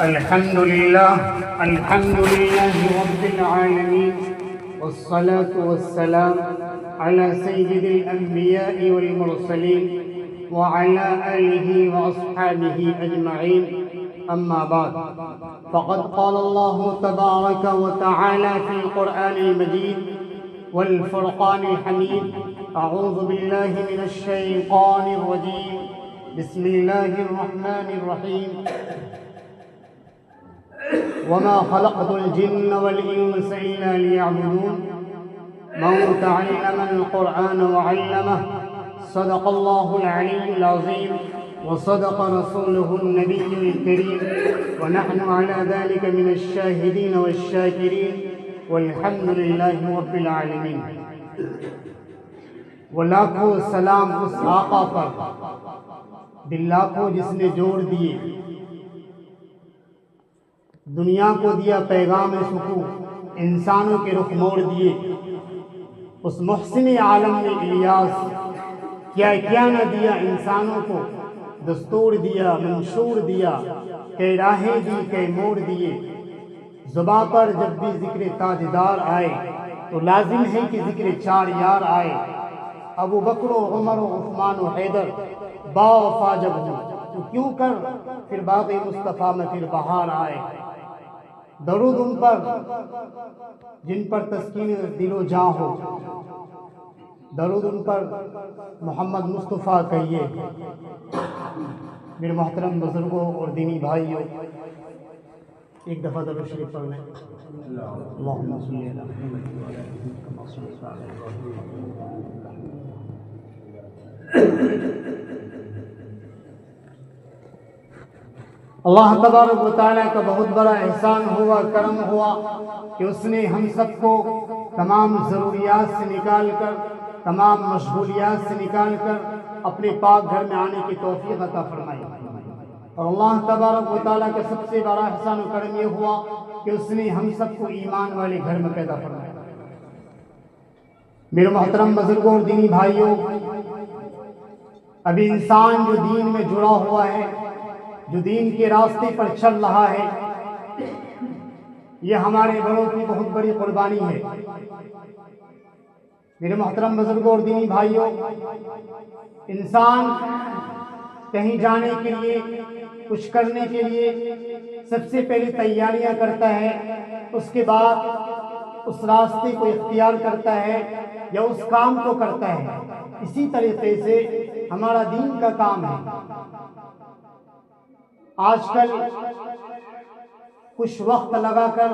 الحمد لله رب العالمين، والصلاة والسلام على سيد الأنبياء والمرسلين وعلى آله وأصحابه أجمعين، أما بعد، فقد قال الله تبارك وتعالى في القرآن المجيد والفرقان الحميد: أعوذ بالله من الشيطان الرجيم، بسم الله الرحمن الرحيم، وما خلقت الجن والإنس إلا ليعبدون، من تعلم القرآن وعلمه، صدق الله العلي العظيم، وصدق رسوله النبي الكريم، ونحن على ذلك من الشاهدين والشاكرين، والحمد لله رب العالمين۔ وہ لاکھوں سلام اس آقا پر، دل لاکھوں جس نے جوڑ دیے، دنیا کو دیا پیغام سکون، انسانوں کے رخ موڑ دیے، اس محسن عالم نے الیاس کیا کیا نہ دیا، انسانوں کو دستور دیا، منشور دیا، کئی راہیں دی، کئی موڑ دیے۔ زباں پر جب بھی ذکر تاجدار آئے تو لازم ہے کہ ذکر چار یار آئے، ابو بکر و عمر و عثمان و حیدر با وفا جب ہوں تو کیوں کر پھر باغ مصطفیٰ میں پھر بہار آئے۔ درود ان پر جن پر تسکین دل و جاں ہو، درود ان پر محمد مصطفیٰ کہیے۔ میرے محترم بزرگوں اور دینی بھائیوں، ایک دفعہ درود شریف پڑھ لیں۔ اللہم صلی علی محمد کما صلیت علی اللہ تبارک و تعالیٰ کا بہت بڑا احسان ہوا، کرم ہوا کہ اس نے ہم سب کو تمام ضروریات سے نکال کر، تمام مشغولیات سے نکال کر اپنے پاک گھر میں آنے کی توفیق عطا فرمائی۔ اور اللہ تبارک و تعالیٰ کا سب سے بڑا احسان و کرم یہ ہوا کہ اس نے ہم سب کو ایمان والے گھر میں پیدا فرمایا۔ میرے محترم بزرگوں اور دینی بھائیوں، ابھی انسان جو دین میں جڑا ہوا ہے، جو دین کے راستے پر چل رہا ہے، یہ ہمارے بڑوں کی بہت بڑی قربانی ہے۔ میرے محترم بزرگوں اور دینی بھائیوں، انسان کہیں جانے کے لیے، کچھ کرنے کے لیے سب سے پہلے تیاریاں کرتا ہے، اس کے بعد اس راستے کو اختیار کرتا ہے یا اس کام کو کرتا ہے۔ اسی طریقے سے ہمارا دین کا کام ہے۔ آج کل کچھ وقت لگا کر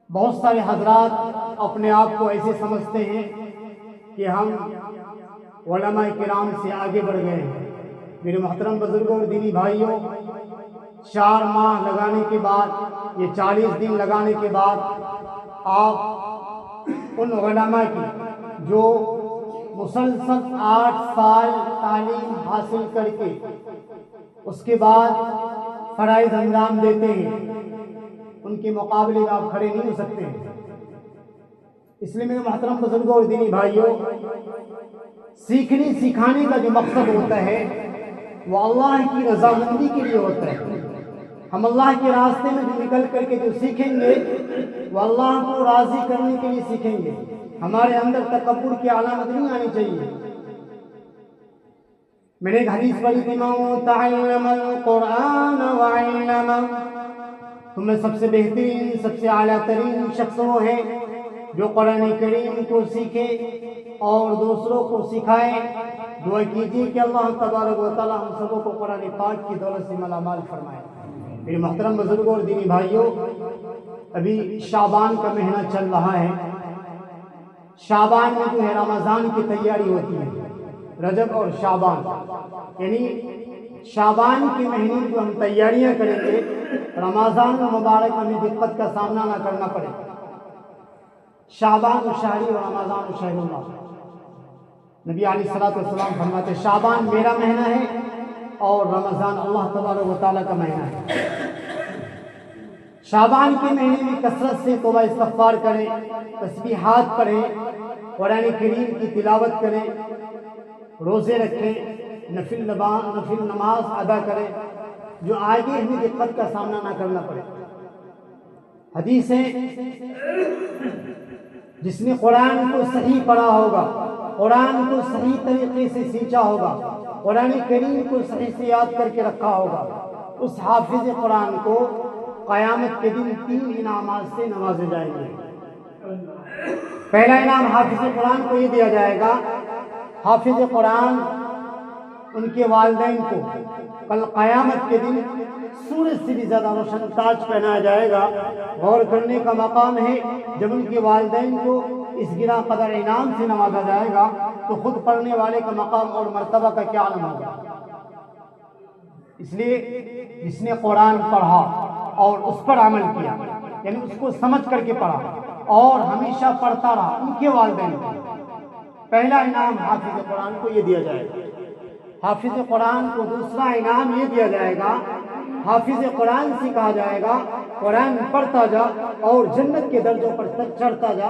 بہت سارے حضرات اپنے آپ کو ایسے سمجھتے ہیں کہ ہم علماء کرام سے آگے بڑھ گئے ہیں۔ میرے محترم بزرگوں اور دینی بھائیوں، 4 ماہ لگانے کے بعد، یہ 40 دن لگانے کے بعد آپ ان علماء کی جو مسلسل 8 سال تعلیم حاصل کر کے اس کے بعد فرائض انجام دیتے ہیں، ان کے مقابلے میں آپ کھڑے نہیں ہو سکتے ہیں۔ اس لیے میرے محترم بزرگوں اور دینی بھائیوں، سیکھنے سکھانے کا جو مقصد ہوتا ہے وہ اللہ کی رضامندی کے لیے ہوتا ہے۔ ہم اللہ کے راستے میں جو نکل کر کے جو سیکھیں گے وہ اللہ کو راضی کرنے کے لیے سیکھیں گے۔ ہمارے اندر تکبر کی علامت نہیں آنی چاہیے۔ میں نے ایک حدیث پڑھی تھی: من تعلم القرآن وعلمہ، تم میں سب سے بہترین، سب سے اعلیٰ ترین شخص وہ ہے جو قرآن کریم کو سیکھے اور دوسروں کو سکھائے۔ دعا کیجیے کہ اللہ تبارک و تعالیٰ ہم سبوں کو قرآن پاک کی دولت سے مالا مال فرمائے۔ میرے محترم بزرگوں اور دینی بھائیوں، ابھی شعبان کا مہینہ چل رہا ہے۔ شعبان میں جو ہے رمضان کی تیاری ہوتی ہے، رجب اور شعبان، یعنی شعبان کے مہینے جو ہم تیاریاں کریں گے، رمضان المبارک میں دقت کا سامنا نہ کرنا پڑے۔ شعبان شہری و رمضان شہر اللہ، نبی علیہ الصلوۃ والسلام فرماتے شعبان میرا مہینہ ہے اور رمضان اللہ تبارک و تعالیٰ کا مہینہ ہے۔ شعبان کے مہینے میں کثرت سے توبہ استغفار کریں، تسبیحات پڑھیں، قرآن کریم کی تلاوت کریں، روزے رکھیں، نفل نماز ادا کریں، جو آگے ہمیں دقت کا سامنا نہ کرنا پڑے۔ حدیث ہے جس نے قرآن کو صحیح پڑھا ہوگا، قرآن کو صحیح طریقے سے سیکھا ہوگا، قرآن کریم کو صحیح سے یاد کر کے رکھا ہوگا، اس حافظ قرآن کو قیامت کے دن 3 انعامات سے نوازے جائیں گے۔ پہلا انعام حافظ قرآن کو یہ دیا جائے گا، حافظ قرآن ان کے والدین کو کل قیامت کے دن سورج سے بھی زیادہ روشن تاج پہنایا جائے گا۔ غور کرنے کا مقام ہے، جب ان کے والدین کو اس گراں قدر انعام سے نوازا جائے گا تو خود پڑھنے والے کا مقام اور مرتبہ کا کیا عالم ہوگا۔ اس لیے جس نے قرآن پڑھا اور اس پر عمل کیا، یعنی اس کو سمجھ کر کے پڑھا اور ہمیشہ پڑھتا رہا، ان کے والدین کو پہلا انعام حافظ قرآن کو یہ دیا جائے گا۔ حافظ قرآن کو دوسرا انعام یہ دیا جائے گا، حافظ قرآن سے کہا جائے گا قرآن پڑھتا جا اور جنت کے درجوں پر چڑھتا جا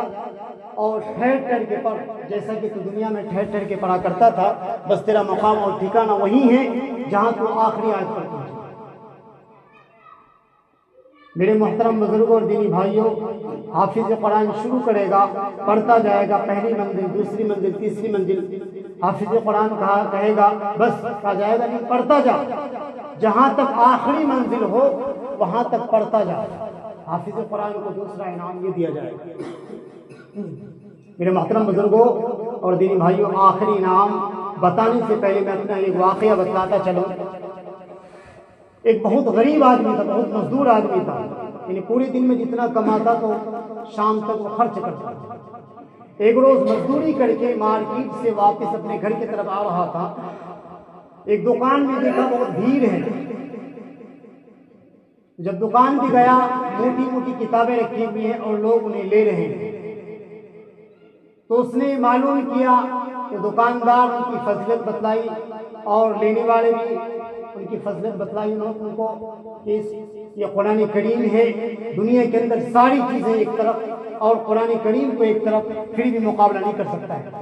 اور ٹھہر ٹھہر کے پڑھ، جیسا کہ تو دنیا میں ٹھہر ٹھہر کے پڑھا کرتا تھا، بس تیرا مقام اور ٹھکانہ وہی ہے جہاں تو آخری آیت پر پہنچے۔ میرے محترم بزرگوں اور دینی بھائیوں، حافظ قرآن شروع کرے گا، پڑھتا جائے گا، پہلی منزل، دوسری منزل، تیسری منزل، حافظ قرآن کہے گا بس کہا جائے گا نہیں، پڑھتا جا، جہاں تک آخری منزل ہو وہاں تک پڑھتا جا۔ حافظ قرآن کو دوسرا انعام یہ دیا جائے گا۔ میرے محترم بزرگوں اور دینی بھائیوں، آخری انعام بتانے سے پہلے میں اپنا ایک واقعہ بتلاتا چلوں۔ ایک بہت غریب آدمی تھا، بہت مزدور آدمی تھا، یعنی پورے دن میں جتنا کماتا تو شام تک وہ خرچ کرتا۔ ایک روز مزدوری کر کے مارکیٹ سے واپس اپنے گھر کی طرف آ رہا تھا، ایک دکان میں دیکھا بہت بھیڑ ہے۔ جب دکان پہ گیا، موٹی موٹی کتابیں رکھی ہوئی ہیں اور لوگ انہیں لے رہے ہیں، تو اس نے معلوم کیا کہ دکاندار ان کی فضیلت بتلائی اور لینے والے بھی ان کی فضیلت بتلائی ان کو کہ یہ قرآن کریم ہے، دنیا کے اندر ساری چیزیں ایک طرف اور قرآن کریم کو ایک طرف، پھر بھی مقابلہ نہیں کر سکتا ہے۔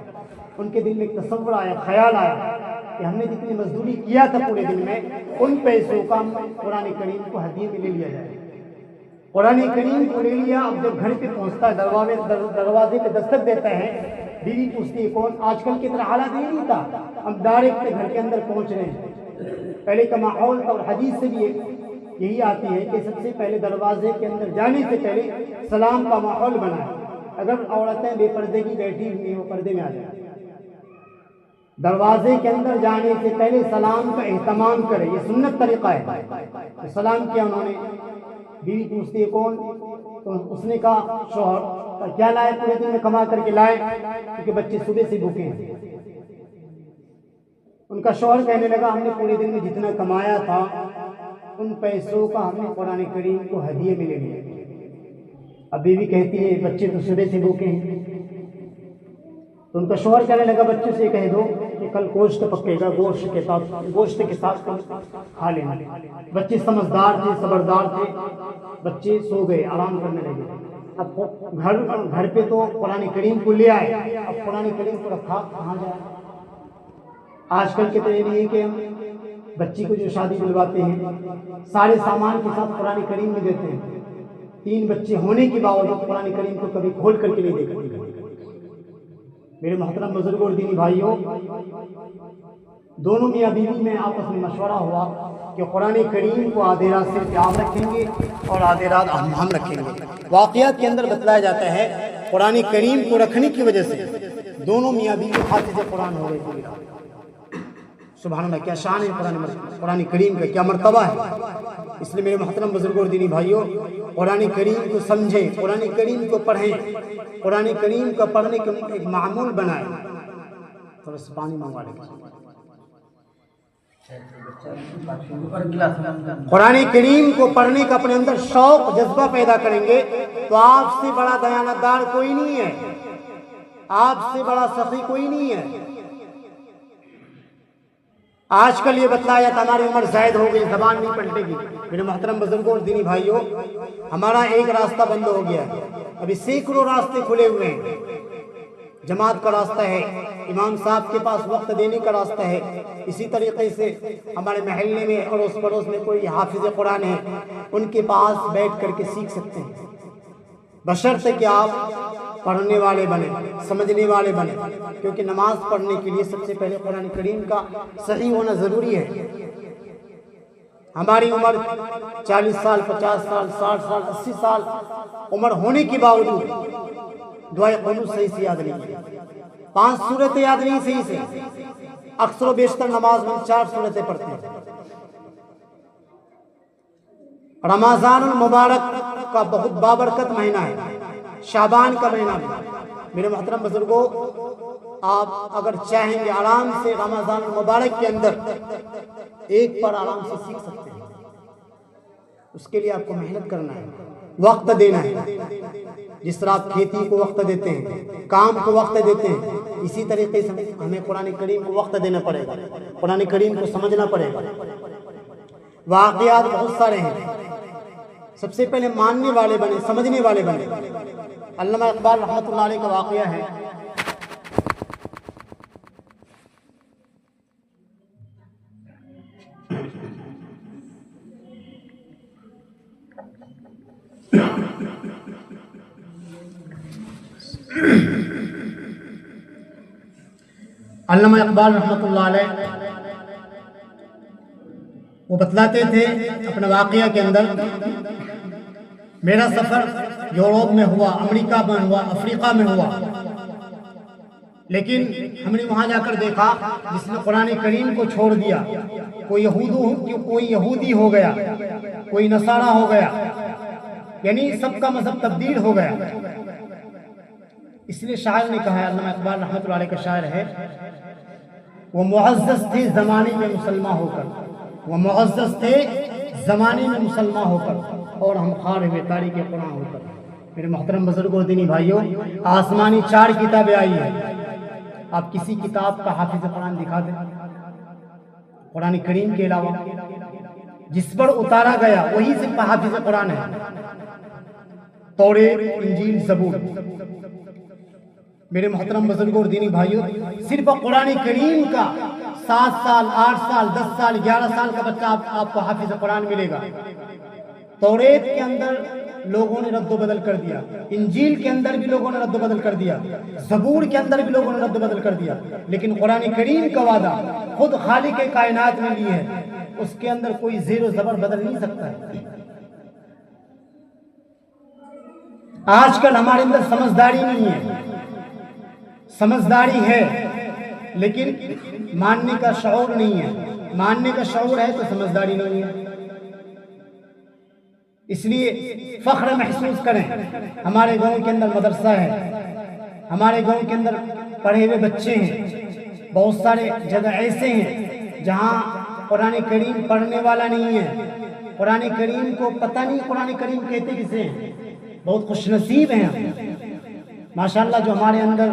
ان کے دل میں ایک تصور آیا، خیال آیا کہ ہم نے جتنی مزدوری کیا تھا پورے دن میں، ان پیسوں کا قرآن کریم کو ہدیے میں لے لیا جائے۔ قرآن کریم کو لے لیا۔ اب جب گھر پہ پہنچتا ہے، دروازے پہ دستک دیتا ہے، بیوی پوچھتی ہے کون؟ آج کل کی طرح حالات یہ نہیں تھا، ہم ڈائریکٹ گھر کے اندر پہنچ رہے ہیں۔ پہلے کا ماحول اور حدیث سے بھی یہی آتی ہے کہ سب سے پہلے دروازے کے اندر جانے سے پہلے سلام کا ماحول بنا ہے۔ اگر عورتیں بے پردے کی بیٹھی ہوئی ہیں وہ پردے میں آ جائیں، دروازے کے اندر جانے سے پہلے سلام کا اہتمام کرے، یہ سنت طریقہ ہے۔ تو سلام کیا انہوں نے، بیوی پوچھتی ہے کون؟ تو اس نے کہا شوہر۔ کیا لائے؟ پورے دن میں کما کر کے لائے، کیونکہ بچے صبح سے بھوکے ہیں۔ ان کا شوہر کہنے لگا ہم نے پورے دن میں جتنا کمایا تھا ان پیسوں کا ہم نے قرآن کریم کو ہدیے میں لے لیا۔ اب بیوی کہتی ہے بچے تو صبح سے بھوکے ہیں۔ تو ان کا شوہر کہنے لگا بچوں سے کہہ دو کہ کل گوشت پکے گا، گوشت کے ساتھ کھا لینا۔ بچے سمجھدار تھے، صبردار تھے، بچے سو گئے، آرام کرنے لگے۔ اب گھر پہ تو قرآن کریم کو لے آئے، اب قرآن کریم کو رکھا کہاں جائے؟ آج کل کے تو یہ نہیں ہے کہ ہم بچی کو جو شادی دلواتے ہیں سارے سامان کے ساتھ قرآن کریم میں دیتے ہیں، 3 بچے ہونے کے باوجود قرآن کریم کو کبھی کھول کر کے نہیں دیکھتے۔ میرے محترم بزرگوں اور دینی بھائیوں، دونوں میاں بیوی میں آپس میں مشورہ ہوا کہ قرآن کریم کو آدھی رات صرف آپ رکھیں گے اور آدھی رات ہم رکھیں گے۔ واقعات کے اندر بتلایا جاتا ہے قرآن کریم کو رکھنے کی وجہ سے دونوں میاں بیوی حافظ قرآن ہو گئے پوری رات۔ سبحان اللہ، کیا شان ہے قرآن کریم کا، کیا مرتبہ ہے۔ اس لیے میرے محترم بزرگوں اور دینی بھائیوں، قرآن کریم کو سمجھیں، قرآن کریم کو پڑھیں، قرآن کریم کا پڑھنے کا ایک معمول بنائیں۔ تھوڑا سا پانی منگوا لیں۔ قرآن کریم کو پڑھنے کا اپنے اندر شوق جذبہ پیدا کریں گے تو آپ سے بڑا دیانتدار کوئی نہیں ہے، آپ سے بڑا سخی کوئی نہیں ہے۔ آج کل یہ بتلایا جاتا ہماری عمر زائد ہو گئی، زبان نہیں پلٹے گی۔ میرے محترم بزرگوں اور دینی بھائیوں، ہمارا ایک راستہ بند ہو گیا، ابھی سینکڑوں راستے کھلے ہوئے ہیں۔ جماعت کا راستہ ہے، امام صاحب کے پاس وقت دینے کا راستہ ہے۔ اسی طریقے سے ہمارے محلے میں اڑوس پڑوس میں کوئی حافظ قرآن ہے، ان کے پاس بیٹھ کر کے سیکھ سکتے ہیں، بشرطے کہ آپ پڑھنے والے بنیں، سمجھنے والے بنیں، کیونکہ نماز پڑھنے کے لیے سب سے پہلے قرآن کریم کا صحیح ہونا ضروری ہے۔ ہماری عمر 40 سال، 50 سال، 60 سال، 80 سال عمر ہونے کے باوجود دعائے قنوت صحیح سے یاد نہیں ہے، 5 سورتیں یاد نہیں صحیح سے، اکثر و بیشتر نماز میں 4 سورتیں پڑھتے ہیں۔ رمضان المبارک کا بہت بابرکت مہینہ ہے، شعبان کا مہینہ بھی۔ میرے محترم بزرگوں، آپ اگر چاہیں گے آرام سے رمضان المبارک کے اندر ایک پر آرام سے سیکھ سکتے ہیں۔ اس کے لیے آپ کو محنت کرنا ہے، وقت دینا ہے۔ جس طرح آپ کھیتی کو وقت دیتے ہیں، کام کو وقت دیتے ہیں، اسی طریقے سے ہمیں قرآن کریم کو وقت دینا پڑے گا، قرآن کریم کو سمجھنا پڑے گا۔ واقعات بہت سارے ہیں، سب سے پہلے ماننے والے بنے، سمجھنے والے بنے۔ علامہ اقبال رحمۃ اللہ علیہ کا واقعہ ہے، علامہ اقبال رحمۃ اللہ علیہ وہ بتلاتے تھے اپنے واقعہ کے اندر، میرا سفر یورپ میں ہوا، امریکہ میں ہوا، افریقہ میں ہوا، لیکن ہم نے وہاں جا کر دیکھا جس نے قرآن کریم کو چھوڑ دیا، کوئی یہودی ہو گیا، کوئی نصارہ ہو گیا، یعنی سب کا مذہب تبدیل ہو گیا۔ اس لیے شاعر نے کہا ہے، علامہ اقبال رحمۃ اللہ علیہ کا شاعر ہے، وہ معزز تھے زمانے میں مسلمان ہو کر، وہ معزز تھے زمانے میں مسلمان ہو کر، اور ہم خار ہوئے تاریخ قرآن ہو کر۔ میرے محترم بزرگوں اور دینی بھائیوں، آسمانی 4 کتابیں آئی ہیں، آپ کسی کتاب کا حافظ قرآن دکھا دیں قرآن کریم کے علاوہ؟ جس پر اتارا گیا وہی صرف حافظ قرآن ہے، توریت، انجیل، زبور۔ میرے محترم بزرگوں اور دینی بھائیوں، صرف قرآن کریم کا 7 سال، 8 سال، 10 سال، 11 سال کا بچہ آپ کو حافظ قرآن ملے گا۔ توریت کے اندر لوگوں نے رد و بدل کر دیا، انجیل کے اندر بھی لوگوں نے رد و بدل کر دیا، زبور کے اندر بھی لوگوں نے رد و بدل کر دیا، لیکن قرآن کریم کا وعدہ خود خالق کائنات نے لی ہے، اس کے اندر کوئی زیر و زبر بدل نہیں سکتا ہے۔ آج کل ہمارے اندر سمجھداری نہیں ہے، سمجھداری ہے لیکن ماننے کا شعور نہیں ہے، ماننے کا شعور ہے تو سمجھداری نہیں ہے۔ اس لیے فخر محسوس کریں، ہمارے گاؤں کے اندر مدرسہ ہے، ہمارے گاؤں کے اندر پڑھے ہوئے بچے ہیں، بہت سارے جگہ ایسے ہیں جہاں قرآن کریم پڑھنے والا نہیں ہے، قرآن کریم کو پتہ نہیں قرآن کریم کہتے کسے ہیں۔ بہت خوش نصیب ہیں ماشاءاللہ جو ہمارے اندر،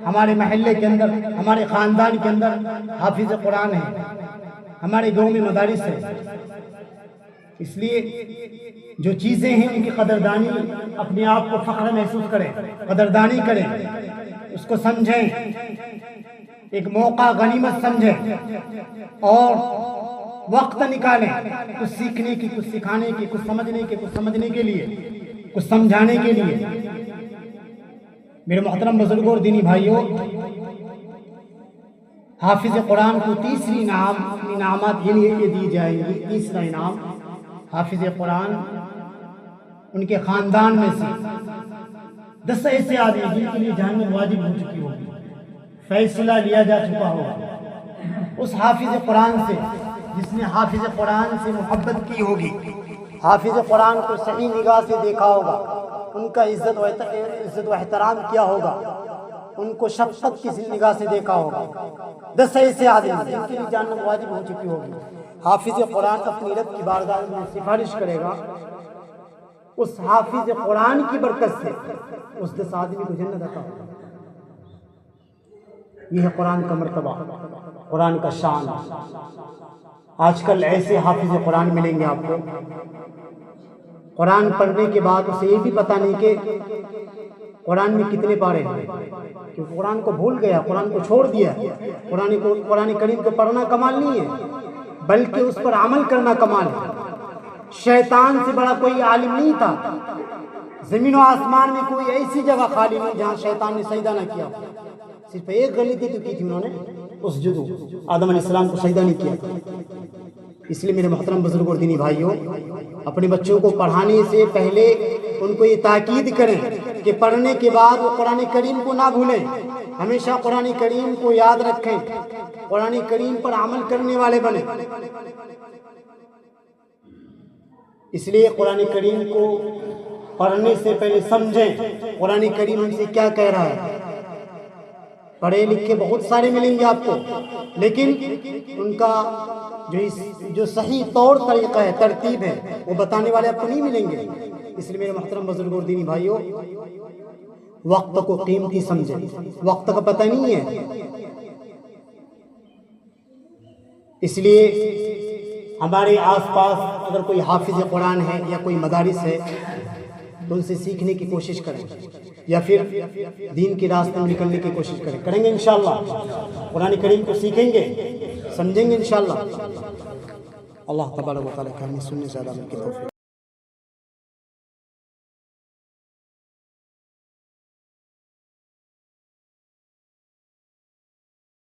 ہمارے محلے کے اندر، ہمارے خاندان کے اندر حافظ قرآن ہے، ہمارے گاؤں میں مدارس ہے۔ اس لیے جو چیزیں ہیں ان کی قدردانی، اپنے آپ کو فخر محسوس کریں، قدردانی کریں، اس کو سمجھیں، ایک موقع غنیمت سمجھیں اور وقت نکالیں کچھ سیکھنے کی، کچھ سکھانے کی، کچھ سمجھنے کی، کچھ سمجھنے کے لیے، کچھ سمجھانے کے لیے۔ میرے محترم بزرگوں اور دینی بھائیوں، حافظ قرآن کو تیسری انعامات یہ دی جائیں گی۔ تیسرا انعام، حافظ قرآن ان کے خاندان میں سے 10 ایسے آدمی جن کے لیے جہنم واجب ہو چکی ہوگی، فیصلہ لیا جا چکا ہوگا اس حافظ قرآن سے، جس نے حافظ قرآن سے محبت کی ہوگی، حافظ قرآن کو صحیح نگاہ سے دیکھا ہوگا، ان کا عزت و احترام کیا ہوگا، ان کو شفقت کی نگاہ سے دیکھا ہوگا۔ 10 ایسے آدمی جن کے لیے جہنم واجب ہو چکی ہوگی، حافظ قرآن اپنی رب کی بارگاہ میں سفارش کرے گا، اس حافظ قرآن کی برکت سے اس 10 آدمی کو جنت عطا ہوگا۔ یہ ہے قرآن کا مرتبہ، قرآن کا شان۔ آج کل ایسے حافظ قرآن ملیں گے آپ کو، قرآن پڑھنے کے بعد اسے یہ بھی پتہ نہیں کہ قرآن میں کتنے پارے ہیں، کیونکہ قرآن کو بھول گیا، قرآن کو چھوڑ دیا۔ قرآن کریم کو پڑھنا کمال نہیں ہے، بلکہ اس پر عمل کرنا کمال ہے۔ شیطان سے بڑا کوئی عالم نہیں تھا، زمین و آسمان میں کوئی ایسی جگہ خالی نہیں جہاں شیطان نے سجدہ نہ کیا۔ صرف ایک غلطی تو کی تھی انہوں نے، اسجدوا، آدم علیہ السلام کو سجدہ نہیں کیا۔ اس لیے میرے محترم بزرگ اور دینی بھائیوں، اپنے بچوں کو پڑھانے سے پہلے ان کو یہ تاکید کریں کہ پڑھنے کے بعد وہ قرآن کریم کو نہ بھولیں، ہمیشہ قرآن کریم کو یاد رکھیں، قرآن کریم پر عمل کرنے والے بنیں۔ اس لیے قرآن کریم کو پڑھنے سے پہلے سمجھیں قرآن کریم ہم سے کیا کہہ رہا ہے۔ پڑھے لکھے بہت سارے ملیں گے آپ کو، لیکن ان کا جو صحیح طور طریقہ ہے، ترتیب ہے، وہ بتانے والے آپ کو نہیں ملیں گے۔ اس لیے میرے محترم بزرگ اور دینی بھائیوں، وقت کو قیمتی سمجھیں، وقت کا پتہ نہیں ہے۔ اس لیے ہمارے آس پاس اگر کوئی حافظ قرآن ہے یا کوئی مدارس ہے تو ان سے سیکھنے کی کوشش کریں، یا پھر دین کے راستے میں نکلنے کی کوشش کریں گے انشاءاللہ، قرآن کریم کو سیکھیں گے، سمجھیں گے انشاءاللہ۔ اللہ تبارک و تعالیٰ کا ہمیں سننے سے زیادہ کی توفیق۔